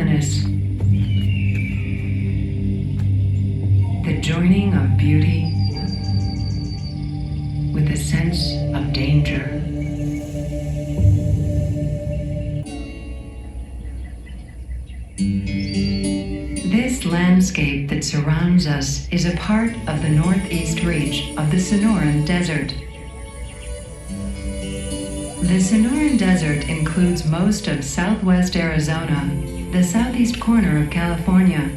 ominous. The joining of beauty with a sense of danger. This landscape that surrounds us is a part of the northeast reach of the Sonoran Desert. The Sonoran Desert includes most of southwest Arizona, the southeast corner of California,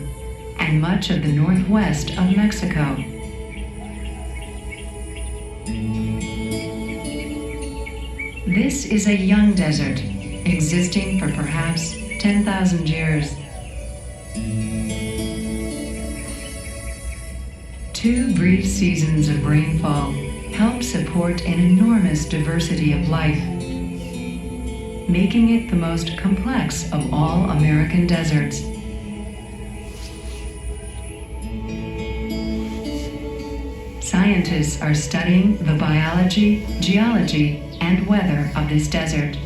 and much of the northwest of Mexico. This is a young desert, existing for perhaps 10,000 years. 2 brief seasons of rainfall help support an enormous diversity of life, making it the most complex of all American deserts. Scientists are studying the biology, geology, and weather of this desert.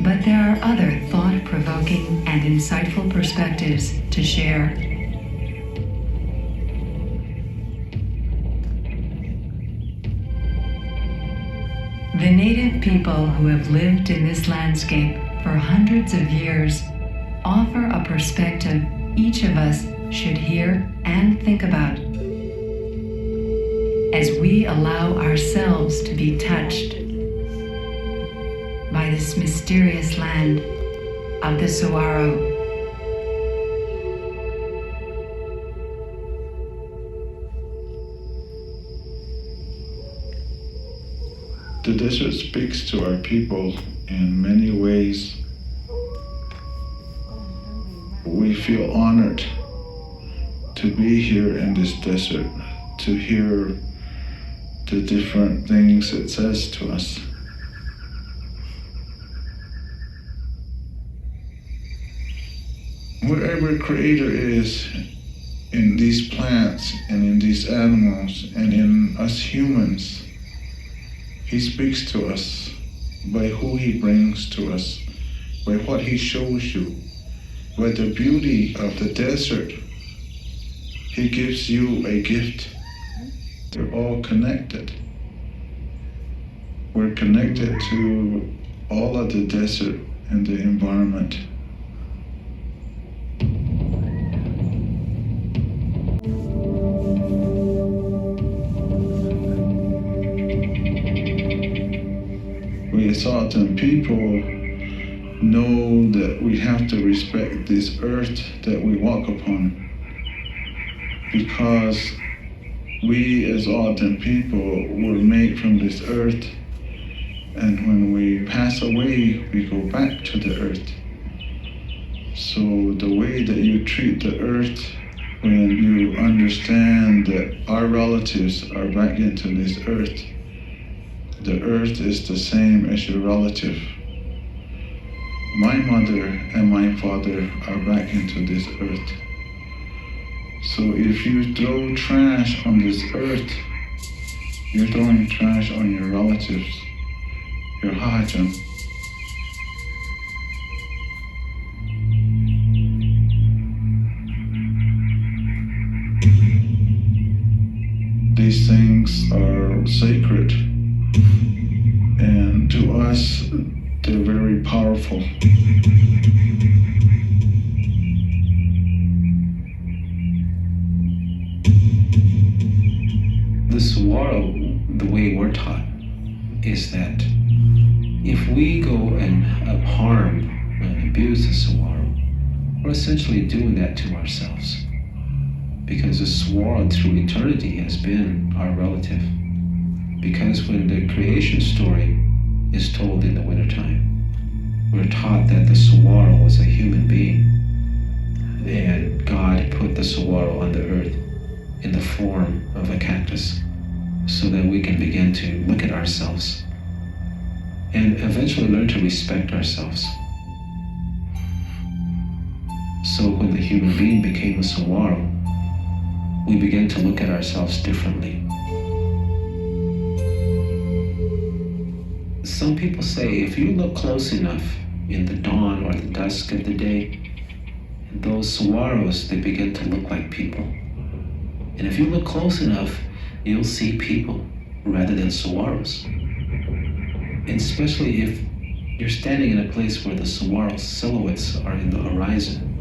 But there are other thought-provoking and insightful perspectives to share. The native people who have lived in this landscape for hundreds of years offer a perspective each of us should hear and think about as we allow ourselves to be touched by this mysterious land of the Seguaro. The desert speaks to our people in many ways. We feel honored to be here in this desert, to hear the different things it says to us. Wherever Creator is in these plants and in these animals and in us humans, He speaks to us by who He brings to us, by what He shows you, by the beauty of the desert. He gives you a gift. They're all connected. We're connected to all of the desert and the environment. We as Alton people know that we have to respect this earth that we walk upon, because we as Alton people were made from this earth, and when we pass away, we go back to the earth. So the way that you treat the earth, when you understand that our relatives are back into this earth, the earth is the same as your relative. My mother and my father are back into this earth. So if you throw trash on this earth, you're throwing trash on your relatives, your Hajan. These things are sacred, and to us, they're very powerful. The Seguaro, the way we're taught, is that if we go and harm and abuse the Seguaro, we're essentially doing that to ourselves. Because the Seguaro through eternity has been our relative. Because when the creation story is told in the wintertime, we're taught that the Seguaro was a human being, and God put the Seguaro on the earth in the form of a cactus so that we can begin to look at ourselves and eventually learn to respect ourselves. So when the human being became a Seguaro, we began to look at ourselves differently. Some people say if you look close enough in the dawn or the dusk of the day, those saguaros, they begin to look like people. And if you look close enough, you'll see people rather than saguaros. And especially if you're standing in a place where the saguaro silhouettes are in the horizon,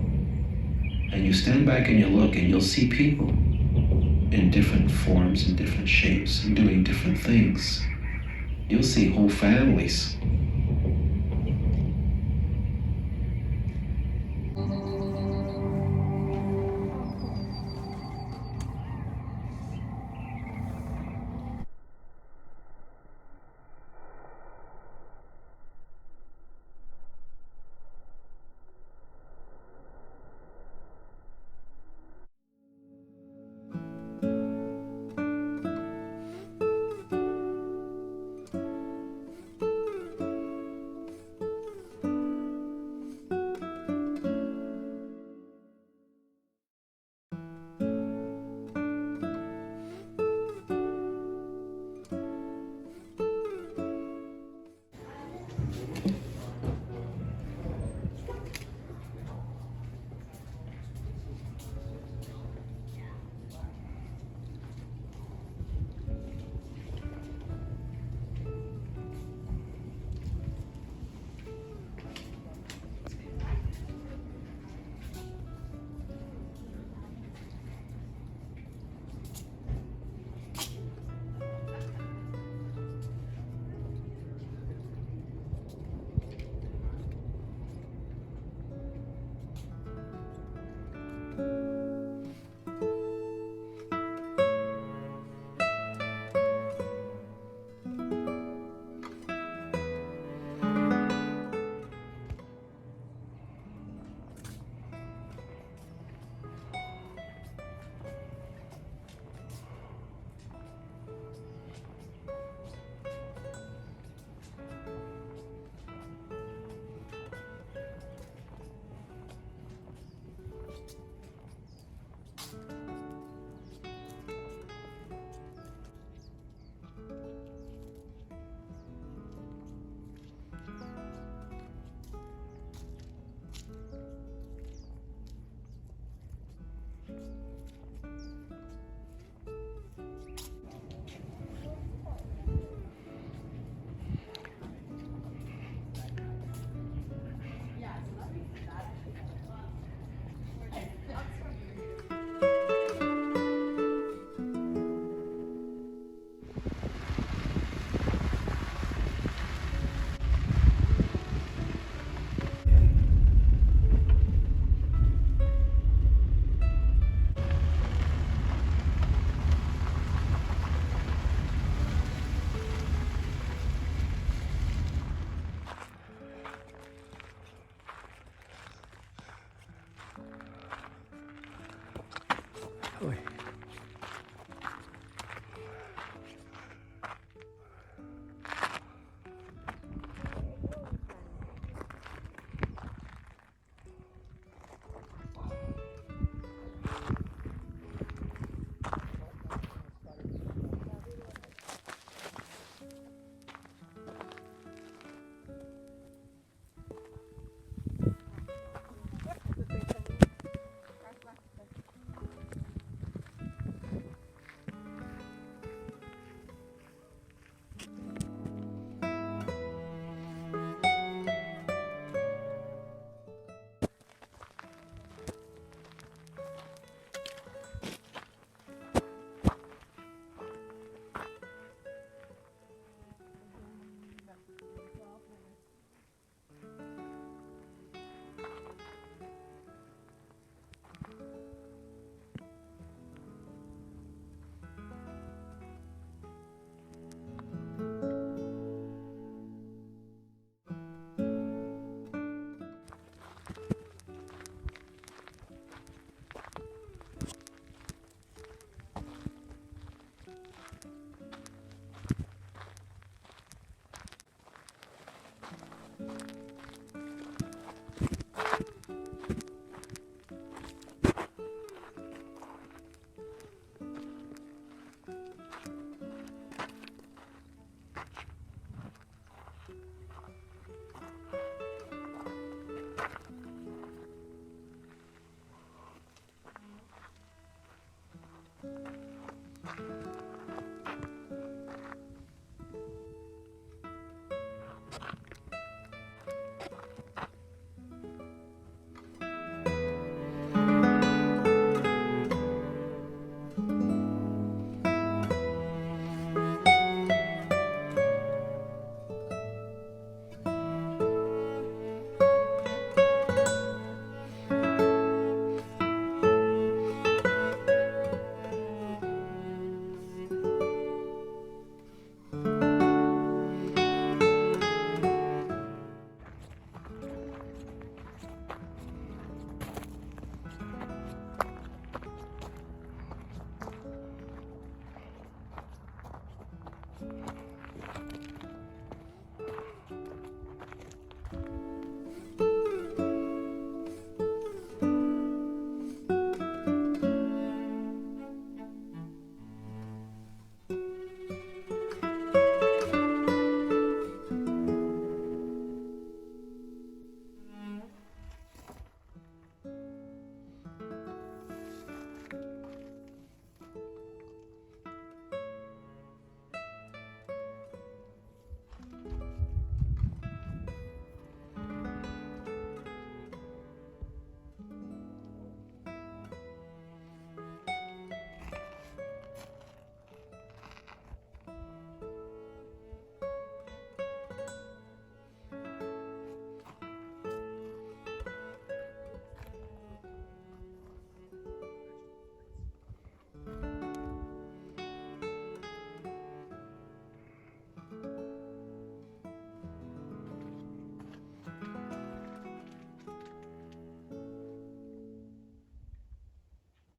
and you stand back and you look and you'll see people in different forms and different shapes and doing different things. You'll see whole families